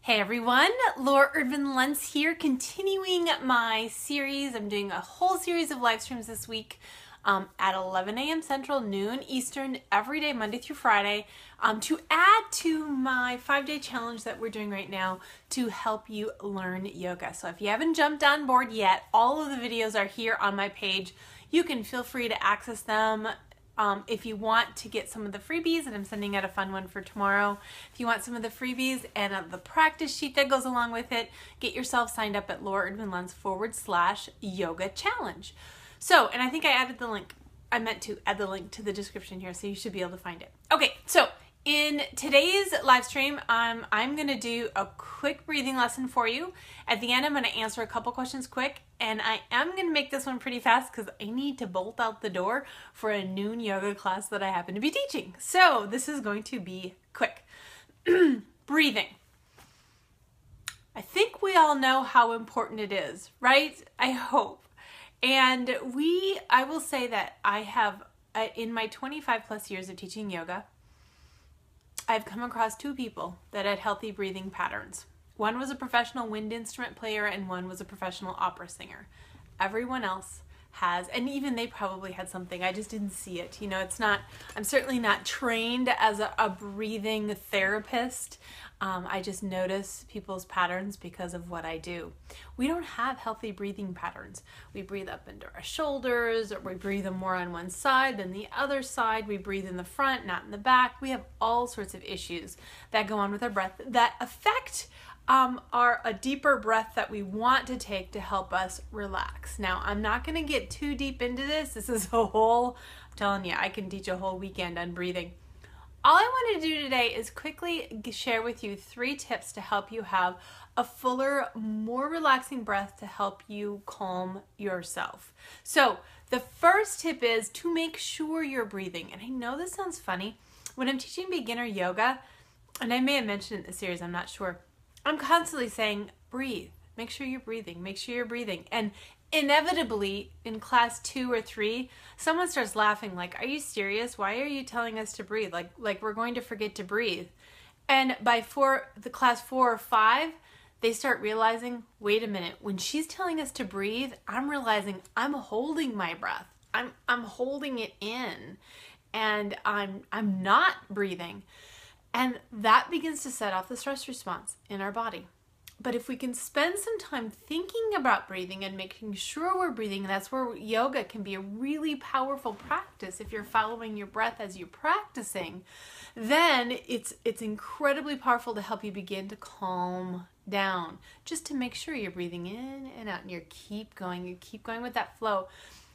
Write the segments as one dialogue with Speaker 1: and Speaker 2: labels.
Speaker 1: Hey everyone, Laura Erdman-Luntz here, continuing my series. I'm doing a whole series of live streams this week at 11 a.m. Central, noon Eastern, every day, Monday through Friday, to add to my 5-day challenge that we're doing right now to help you learn yoga. So if you haven't jumped on board yet, all of the videos are here on my page. You can feel free to access them. If you want to get some of the freebies, and I'm sending out a fun one for tomorrow, if you want some of the freebies and the practice sheet that goes along with it, get yourself signed up at lauraerdmanluntz.com/yoga challenge. So, and I think I added the link. I meant to add the link to the description here, so you should be able to find it. Okay, so in today's live stream, I'm going to do a quick breathing lesson for you. At the end, I'm going to answer a couple questions quick, and I am going to make this one pretty fast because I need to bolt out the door for a noon yoga class that I happen to be teaching. So this is going to be quick. Breathing. I think we all know how important it is, right? I hope. And I will say that I have, in my 25 plus years of teaching yoga, I've come across two people that had healthy breathing patterns. One was a professional wind instrument player and one was a professional opera singer. Everyone else has, and even they probably had something. I just didn't see it. You know, it's not, I'm certainly not trained as a breathing therapist. I just notice people's patterns because of what I do. We don't have healthy breathing patterns. We breathe up into our shoulders, or we breathe them more on one side than the other side. We breathe in the front, not in the back. We have all sorts of issues that go on with our breath that affect a deeper breath that we want to take to help us relax. Now, I'm not going to get too deep into this. This is I'm telling you, I can teach a whole weekend on breathing. All I want to do today is quickly share with you 3 tips to help you have a fuller, more relaxing breath to help you calm yourself. So the first tip is to make sure you're breathing. And I know this sounds funny. When I'm teaching beginner yoga, and I may have mentioned it in the series, I'm not sure, I'm constantly saying, breathe. Make sure you're breathing. Make sure you're breathing. And inevitably, in class 2 or 3, someone starts laughing like, are you serious? Why are you telling us to breathe? Like we're going to forget to breathe. And by the class 4 or 5, they start realizing, wait a minute, when she's telling us to breathe, I'm realizing I'm holding my breath. I'm holding it in, and I'm not breathing. And that begins to set off the stress response in our body. But if we can spend some time thinking about breathing and making sure we're breathing, that's where yoga can be a really powerful practice. If you're following your breath as you're practicing, then it's incredibly powerful to help you begin to calm down. Just to make sure you're breathing in and out, and you keep going with that flow.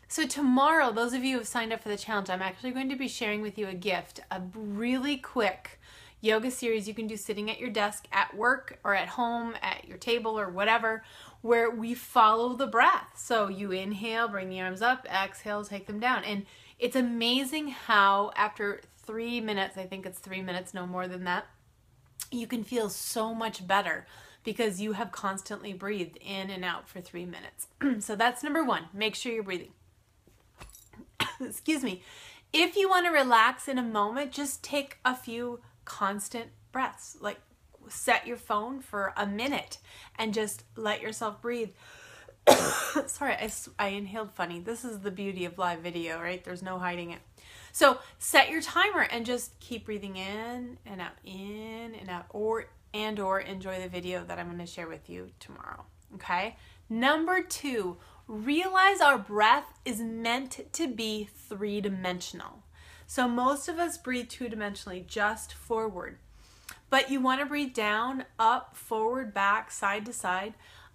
Speaker 1: So tomorrow, those of you who have signed up for the challenge, I'm actually going to be sharing with you a gift, a really quick yoga series you can do sitting at your desk at work or at home, at your table or whatever, where we follow the breath. So you inhale, bring the arms up, exhale, take them down. And it's amazing how after 3 minutes, I think it's 3 minutes, no more than that, you can feel so much better because you have constantly breathed in and out for 3 minutes. So that's number 1. Make sure you're breathing. Excuse me. If you want to relax in a moment, just take a few constant breaths. Like set your phone for a minute and just let yourself breathe. Sorry, I inhaled funny. This is the beauty of live video, right? There's no hiding it. So set your timer and just keep breathing in and out, or enjoy the video that I'm going to share with you tomorrow. Okay? Number 2, realize our breath is meant to be 3-dimensional. So most of us breathe 2-dimensionally, just forward. But you want to breathe down, up, forward, back, side to side.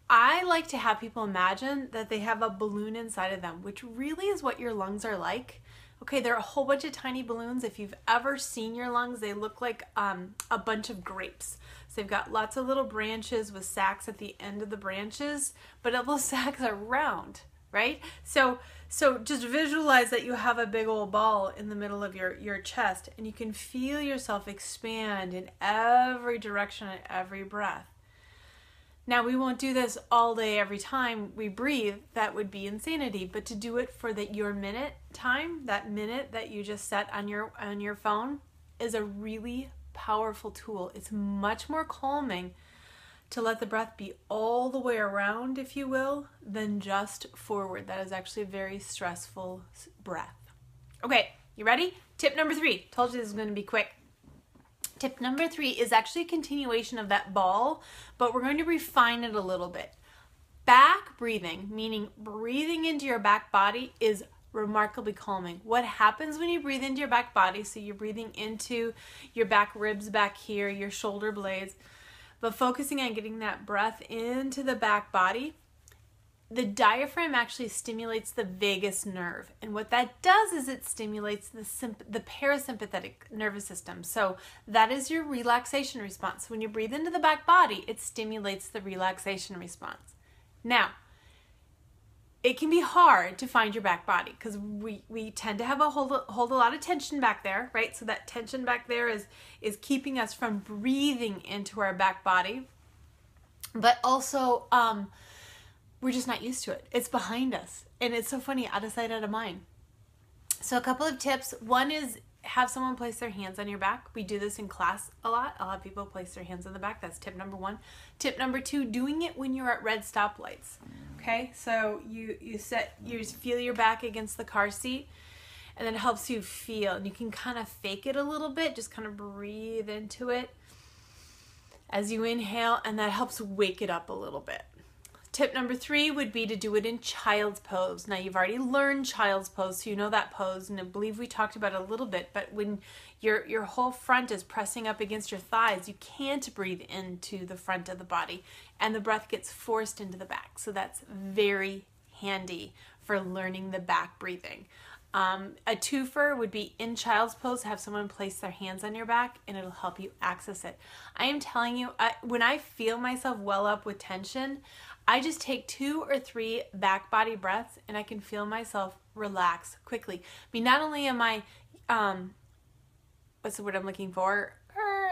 Speaker 1: I like to have people imagine that they have a balloon inside of them, which really is what your lungs are like. Okay, they're a whole bunch of tiny balloons. If you've ever seen your lungs, they look like a bunch of grapes. So they've got lots of little branches with sacs at the end of the branches, but all those sacs are round, right? So just visualize that you have a big old ball in the middle of your chest, and you can feel yourself expand in every direction at every breath. Now, we won't do this all day every time we breathe. That would be insanity. But to do it for your minute time, that minute that you just set on your phone, is a really powerful tool. It's much more calming to let the breath be all the way around, if you will, than just forward. That is actually a very stressful breath. Okay, you ready? Tip number 3. Told you this is going to be quick. Tip number 3 is actually a continuation of that ball, but we're going to refine it a little bit. Back breathing, meaning breathing into your back body, is remarkably calming. What happens when you breathe into your back body, so you're breathing into your back ribs back here, your shoulder blades, but focusing on getting that breath into the back body, the diaphragm actually stimulates the vagus nerve. And what that does is it stimulates the parasympathetic nervous system. So that is your relaxation response. When you breathe into the back body, it stimulates the relaxation response. Now, it can be hard to find your back body because we tend to have hold a lot of tension back there, right? So that tension back there is keeping us from breathing into our back body. But also, we're just not used to it. It's behind us. And it's so funny, out of sight, out of mind. So a couple of tips. One is have someone place their hands on your back. We do this in class a lot. A lot of people place their hands on the back. That's tip number 1. Tip number 2, doing it when you're at red stoplights. Okay, so you feel your back against the car seat, and then it helps you feel. And you can kind of fake it a little bit. Just kind of breathe into it as you inhale, and that helps wake it up a little bit. Tip number 3 would be to do it in child's pose. Now, you've already learned child's pose, so you know that pose, and I believe we talked about it a little bit, but when your whole front is pressing up against your thighs, you can't breathe into the front of the body, and the breath gets forced into the back. So that's very handy for learning the back breathing. A twofer would be in child's pose, have someone place their hands on your back, and it'll help you access it. I am telling you, when I feel myself well up with tension, I just take 2 or 3 back body breaths and I can feel myself relax quickly. I mean, not only am I, what's the word I'm looking for?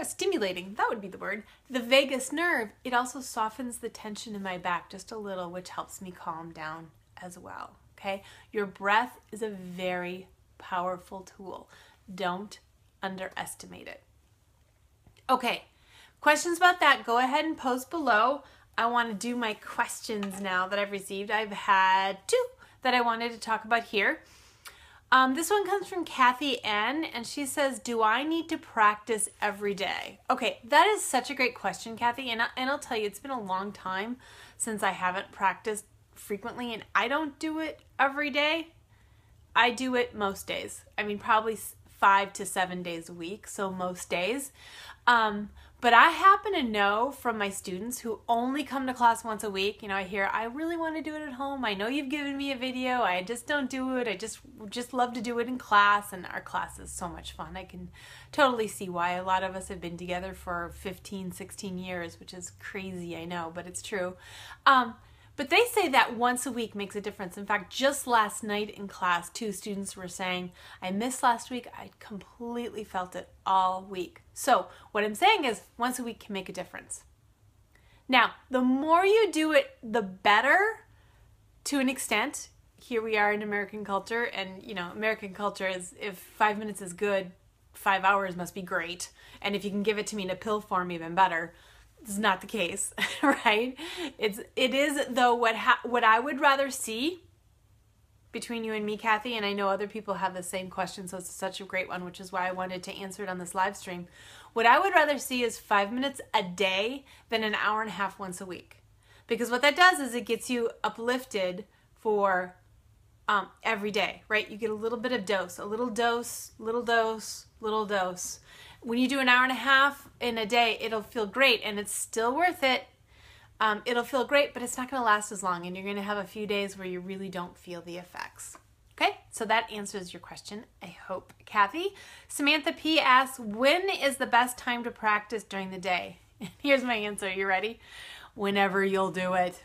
Speaker 1: Stimulating, that would be the word. The vagus nerve, it also softens the tension in my back just a little, which helps me calm down as well. Okay? Your breath is a very powerful tool. Don't underestimate it. Okay, questions about that, go ahead and post below. I want to do my questions now that I've received. I've had 2 that I wanted to talk about here. This one comes from Kathy N, and she says, do I need to practice every day? Okay, that is such a great question, Kathy, and I'll tell you, it's been a long time since I haven't practiced frequently, and I don't do it every day. I do it most days. I mean, probably 5 to 7 days a week, so most days. But I happen to know from my students who only come to class once a week, I hear, I really want to do it at home. I know you've given me a video. I just don't do it. I just love to do it in class, and our class is so much fun. I can totally see why. A lot of us have been together for 15, 16 years, which is crazy, I know, but it's true. But they say that once a week makes a difference. In fact, just last night in class, 2 students were saying, I missed last week. I completely felt it all week. So what I'm saying is once a week can make a difference. Now, the more you do it, the better to an extent. Here we are in American culture, and American culture is, if 5 minutes is good, 5 hours must be great. And if you can give it to me in a pill form, even better. This is not the case, right? It is, though, what I would rather see between you and me, Kathy, and I know other people have the same question, so it's such a great one, which is why I wanted to answer it on this live stream. What I would rather see is 5 minutes a day than an hour and a half once a week. Because what that does is it gets you uplifted for every day, right? You get a little bit of dose, a little dose, little dose, little dose. When you do an hour and a half in a day, it'll feel great, and it's still worth it. It'll feel great, but it's not going to last as long, and you're going to have a few days where you really don't feel the effects. Okay, so that answers your question, I hope, Kathy. Samantha P asks, when is the best time to practice during the day? Here's my answer. You ready? Whenever you'll do it.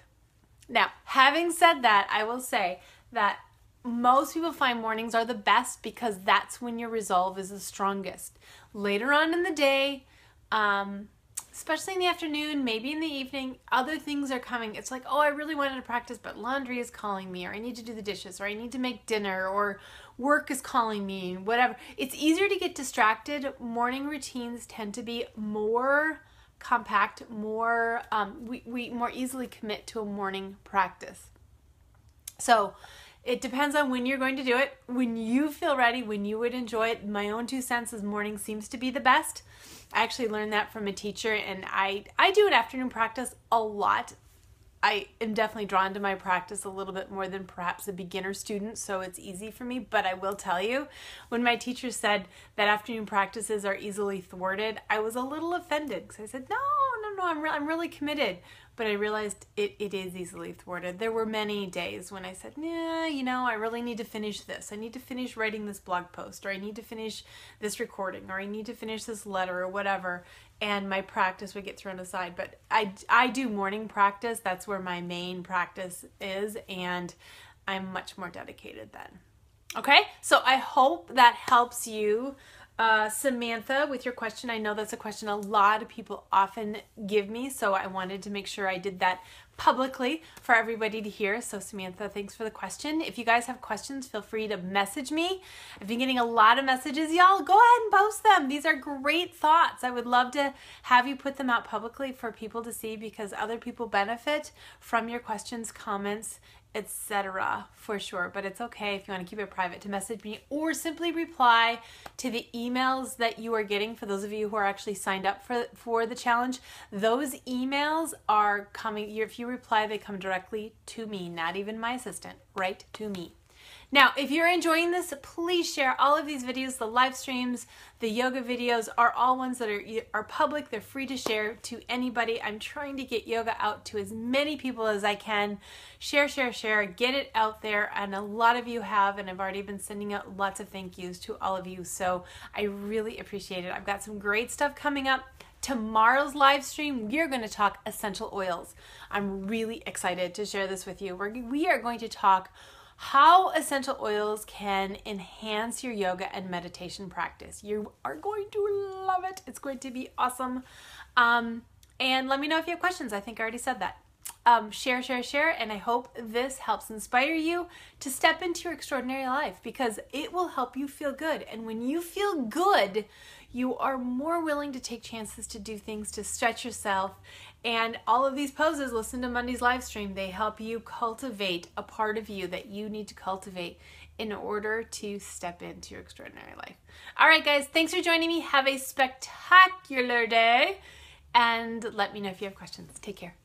Speaker 1: Now, having said that, I will say that most people find mornings are the best because that's when your resolve is the strongest. Later on in the day, especially in the afternoon, maybe in the evening, other things are coming. It's like, oh, I really wanted to practice, but laundry is calling me, or I need to do the dishes, or I need to make dinner, or work is calling me, whatever. It's easier to get distracted. Morning routines tend to be more compact, more, we more easily commit to a morning practice. So it depends on when you're going to do it, when you feel ready, when you would enjoy it. My own 2 cents is morning seems to be the best. I actually learned that from a teacher, and I do an afternoon practice a lot. I am definitely drawn to my practice a little bit more than perhaps a beginner student, so it's easy for me. But I will tell you, when my teacher said that afternoon practices are easily thwarted, I was a little offended because I said, no, I'm really committed. But I realized it is easily thwarted. There were many days when I said, yeah, I really need to finish this. I need to finish writing this blog post, or I need to finish this recording, or I need to finish this letter, or whatever. And my practice would get thrown aside. But I do morning practice. That's where my main practice is, and I'm much more dedicated then. Okay, so I hope that helps you. Samantha, with your question, I know that's a question a lot of people often give me, so I wanted to make sure I did that publicly for everybody to hear. So Samantha, thanks for the question. If you guys have questions, feel free to message me. I've been getting a lot of messages. Y'all, go ahead and post them. These are great thoughts. I would love to have you put them out publicly for people to see, because other people benefit from your questions, comments, etc. for sure. But it's okay if you want to keep it private to message me, or simply reply to the emails that you are getting. For those of you who are actually signed up for the challenge, those emails are coming. If you reply, they come directly to me, not even my assistant, right to me. Now, if you're enjoying this, please share all of these videos. The live streams, the yoga videos are all ones that are public. They're free to share to anybody. I'm trying to get yoga out to as many people as I can. Share, get it out there. And a lot of you have, and I've already been sending out lots of thank yous to all of you. So I really appreciate it. I've got some great stuff coming up. Tomorrow's live stream, we're going to talk essential oils. I'm really excited to share this with you. We are going to talk how essential oils can enhance your yoga and meditation practice. You are going to love it. It's going to be awesome. And let me know if you have questions. I think I already said that. Share, and I hope this helps inspire you to step into your extraordinary life, because it will help you feel good. And when you feel good, you are more willing to take chances to do things, to stretch yourself. And all of these poses, listen to Monday's live stream, they help you cultivate a part of you that you need to cultivate in order to step into your extraordinary life. All right, guys, thanks for joining me. Have a spectacular day. And let me know if you have questions. Take care.